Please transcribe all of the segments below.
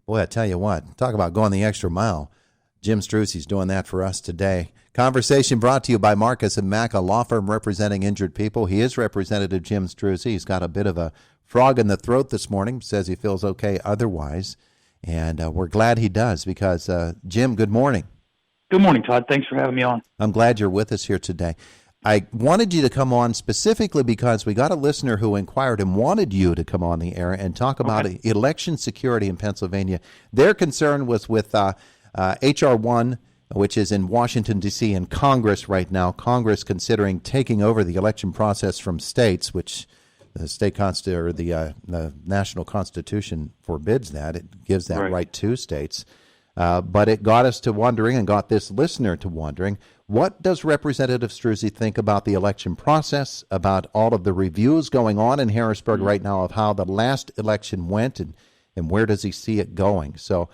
Boy, I tell you what, talk about going the extra mile. Jim Struzzi's doing that for us today. Conversation brought to you by Marcus and Mack, a law firm representing injured people. He is Representative Jim Struzzi. He's got a bit of a frog in the throat this morning, says he feels okay otherwise. And we're glad he does because, Jim, good morning. Good morning, Todd. Thanks for having me on. I'm glad you're with us here today. I wanted you to come on specifically because we got a listener who inquired and wanted you to come on the air and talk about election security in Pennsylvania. Their concern was with H.R. 1, which is in Washington, D.C., in Congress right now. Congress considering taking over the election process from states, which the the national constitution forbids that. It gives that right to states. But it got us to wondering and got this listener to wondering, what does Representative Struzzi think about the election process, about all of the reviews going on in Harrisburg right now of how the last election went, and where does he see it going? So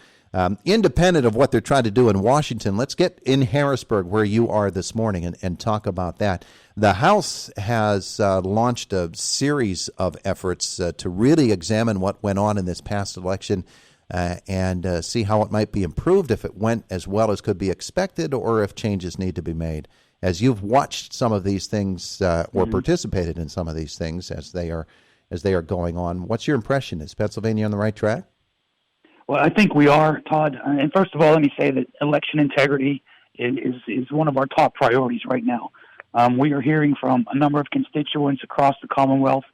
independent of what they're trying to do in Washington, let's get in Harrisburg where you are this morning and talk about that. The House has launched a series of efforts to really examine what went on in this past election and see how it might be improved if it went as well as could be expected or if changes need to be made. As you've watched some of these things or participated in some of these things as they are going on, what's your impression? Is Pennsylvania on the right track? Well, I think we are, Todd. And first of all, let me say that election integrity is one of our top priorities right now. We are hearing from a number of constituents across the Commonwealth,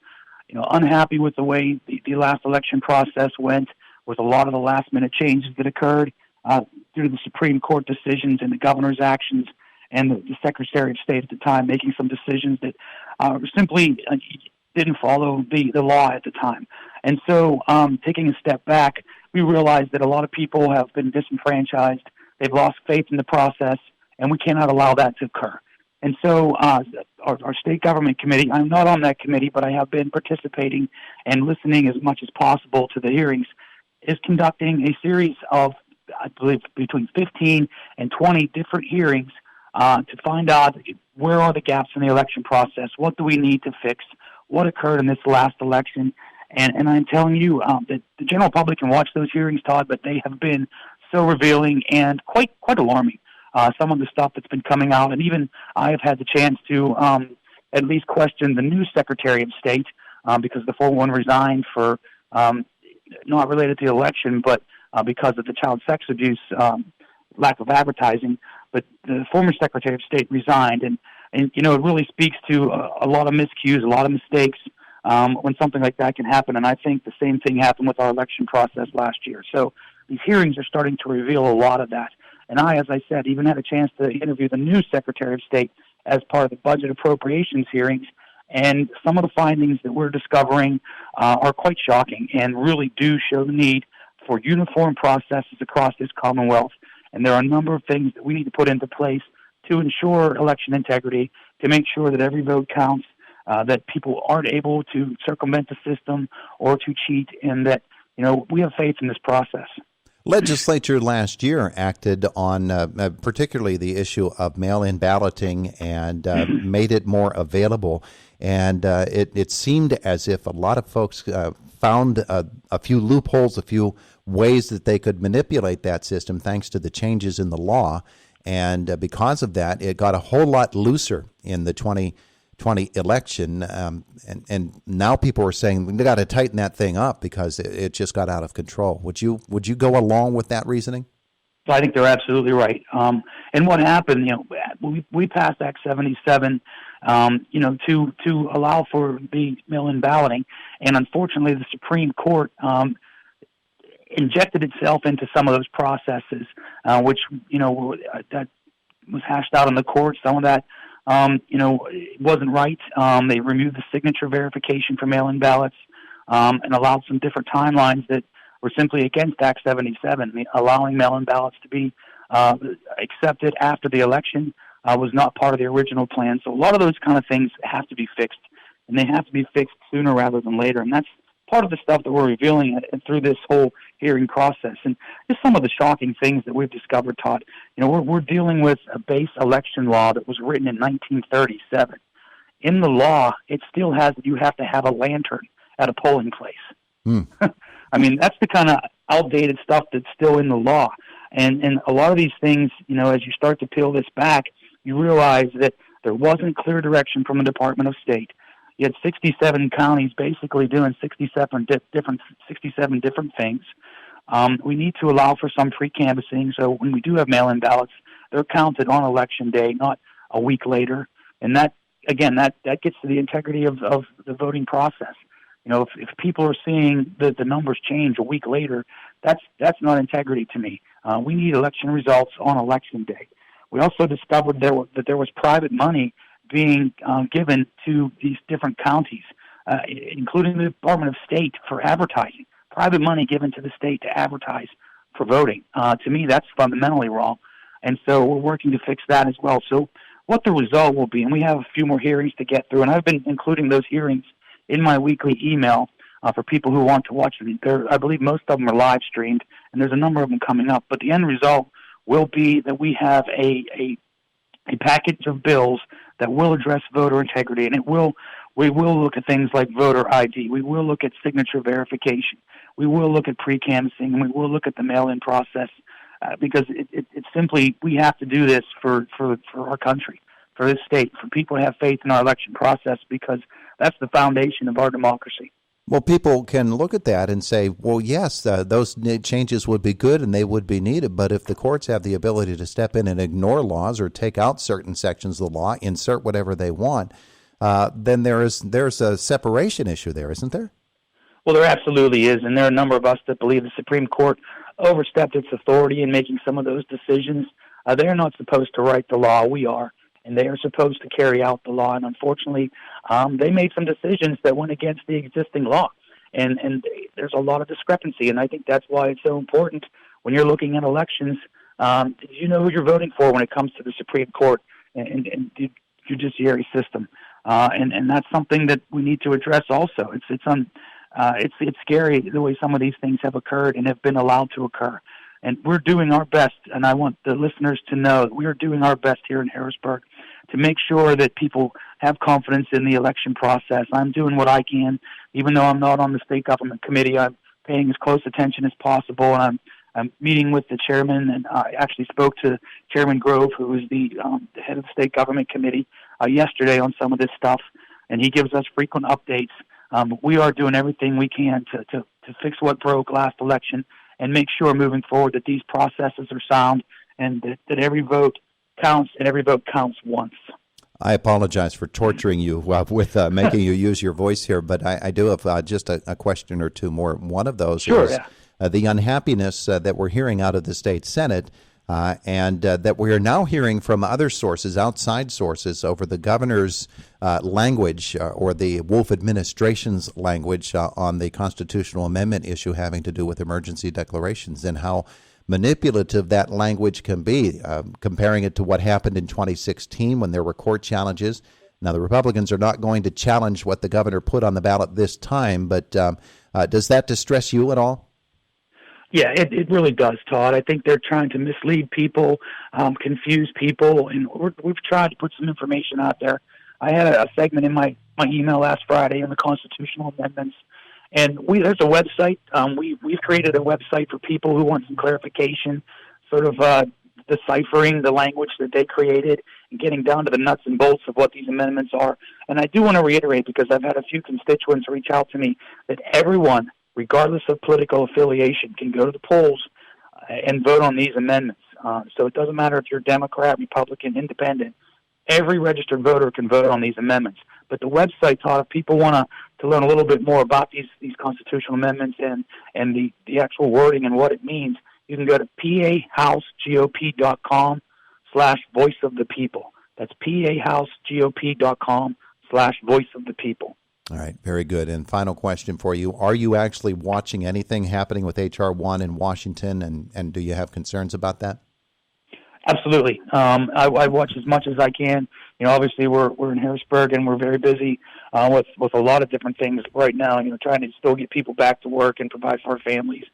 unhappy with the way the last election process went, with a lot of the last-minute changes that occurred due to the Supreme Court decisions and the governor's actions and the Secretary of State at the time making some decisions that simply didn't follow the law at the time. And so taking a step back, we realized that a lot of people have been disenfranchised. They've lost faith in the process, and we cannot allow that to occur. And so our state government committee, I'm not on that committee, but I have been participating and listening as much as possible to the hearings, is conducting a series of, I believe, between 15 and 20 different hearings to find out where are the gaps in the election process, what do we need to fix, what occurred in this last election. And I'm telling you that the general public can watch those hearings, Todd, but they have been so revealing and quite alarming, some of the stuff that's been coming out. And even I have had the chance to at least question the new Secretary of State because the former one resigned for not related to the election, but because of the child sex abuse, lack of advertising. But the former Secretary of State resigned, and it really speaks to a lot of miscues, a lot of mistakes when something like that can happen. And I think the same thing happened with our election process last year. So these hearings are starting to reveal a lot of that. And I, as I said, even had a chance to interview the new Secretary of State as part of the budget appropriations hearings. And some of the findings that we're discovering are quite shocking and really do show the need for uniform processes across this Commonwealth. And there are a number of things that we need to put into place to ensure election integrity, to make sure that every vote counts, that people aren't able to circumvent the system or to cheat, and that, we have faith in this process. Legislature last year acted on particularly the issue of mail-in balloting and made it more available. And it seemed as if a lot of folks found a few loopholes, a few ways that they could manipulate that system thanks to the changes in the law. And because of that, it got a whole lot looser in the 2020 election. And now people are saying we got to tighten that thing up because it just got out of control. Would you go along with that reasoning? I think they're absolutely right. And what happened, we passed Act 77, to allow for the mail-in balloting, and unfortunately, the Supreme Court injected itself into some of those processes, which that was hashed out in the court. Some of that, it wasn't right. They removed the signature verification for mail-in ballots and allowed some different timelines that were simply against Act 77, allowing mail-in ballots to be accepted after the election was not part of the original plan. So a lot of those kind of things have to be fixed, and they have to be fixed sooner rather than later. And that's part of the stuff that we're revealing through this whole hearing process. And just some of the shocking things that we've discovered, Todd. We're dealing with a base election law that was written in 1937. In the law, it still has that you have to have a lantern at a polling place. I mean, that's the kind of outdated stuff that's still in the law. And a lot of these things, as you start to peel this back, you realize that there wasn't clear direction from the Department of State. You had 67 counties basically doing 67 different things. We need to allow for some pre-canvassing, so when we do have mail-in ballots, they're counted on election day, not a week later. And that gets to the integrity of the voting process. If people are seeing the numbers change a week later, that's not integrity to me. We need election results on election day. We also discovered that there was private money being given to these different counties, including the Department of State, for advertising. Private money given to the state to advertise for voting. To me, that's fundamentally wrong. And so we're working to fix that as well. So what the result will be, and we have a few more hearings to get through, and I've been including those hearings in my weekly email for people who want to watch them. I believe most of them are live streamed, and there's a number of them coming up. But the end result will be that we have a package of bills that will address voter integrity, and we will look at things like voter ID. We will look at signature verification. We will look at pre-canvassing, and we will look at the mail-in process because it's simply, we have to do this for our country, for this state, for people to have faith in our election process, because that's the foundation of our democracy. Well, people can look at that and say, well, yes, those changes would be good and they would be needed. But if the courts have the ability to step in and ignore laws or take out certain sections of the law, insert whatever they want, then there's a separation issue there, isn't there? Well, there absolutely is. And there are a number of us that believe the Supreme Court overstepped its authority in making some of those decisions. They are not supposed to write the law. We are. And they are supposed to carry out the law. And unfortunately, they made some decisions that went against the existing law. And there's a lot of discrepancy. And I think that's why it's so important when you're looking at elections. You know who you're voting for when it comes to the Supreme Court and the judiciary system. And that's something that we need to address also. It's scary the way some of these things have occurred and have been allowed to occur. And we're doing our best, and I want the listeners to know that we are doing our best here in Harrisburg to make sure that people have confidence in the election process. I'm doing what I can, even though I'm not on the state government committee. I'm paying as close attention as possible, and I'm meeting with the chairman, and I actually spoke to Chairman Grove, who is the head of the state government committee, yesterday on some of this stuff, and he gives us frequent updates. We are doing everything we can to fix what broke last election and make sure moving forward that these processes are sound and that every vote counts and every vote counts once. I apologize for torturing you with making you use your voice here, but I do have just a question or two more. One of those is the unhappiness that we're hearing out of the state Senate and that we are now hearing from other sources, outside sources, over the governor's language or the Wolf administration's language on the constitutional amendment issue having to do with emergency declarations and how manipulative that language can be, comparing it to what happened in 2016 when there were court challenges. Now, the Republicans are not going to challenge what the governor put on the ballot this time, but does that distress you at all? Yeah, it really does, Todd. I think they're trying to mislead people, confuse people, and we've tried to put some information out there. I had a segment in my email last Friday on the constitutional amendments, and there's a website. We've created a website for people who want some clarification, sort of deciphering the language that they created and getting down to the nuts and bolts of what these amendments are. And I do want to reiterate, because I've had a few constituents reach out to me, that everyone, regardless of political affiliation, can go to the polls and vote on these amendments. So it doesn't matter if you're Democrat, Republican, Independent. Every registered voter can vote on these amendments. But the website, Todd, if people want to learn a little bit more about these constitutional amendments and the actual wording and what it means, you can go to pahousegop.com/voice of the people. That's pahousegop.com/voice of the people. All right, very good. And final question for you. Are you actually watching anything happening with H.R. 1 in Washington, and do you have concerns about that? Absolutely. I watch as much as I can. Obviously we're in Harrisburg and we're very busy with a lot of different things right now, trying to still get people back to work and provide for our families.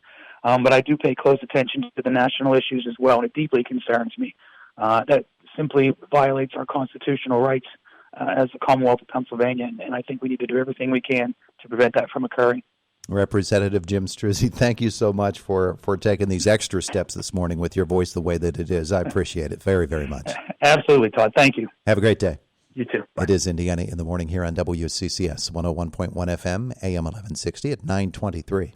But I do pay close attention to the national issues as well, and it deeply concerns me. That simply violates our constitutional rights as the Commonwealth of Pennsylvania, and I think we need to do everything we can to prevent that from occurring. Representative Jim Struzzi, thank you so much for taking these extra steps this morning with your voice the way that it is. I appreciate it very, very much. Absolutely, Todd. Thank you. Have a great day. You too. Bye. It is Indiana in the Morning here on WCCS 101.1 FM, AM 1160 at 9:23.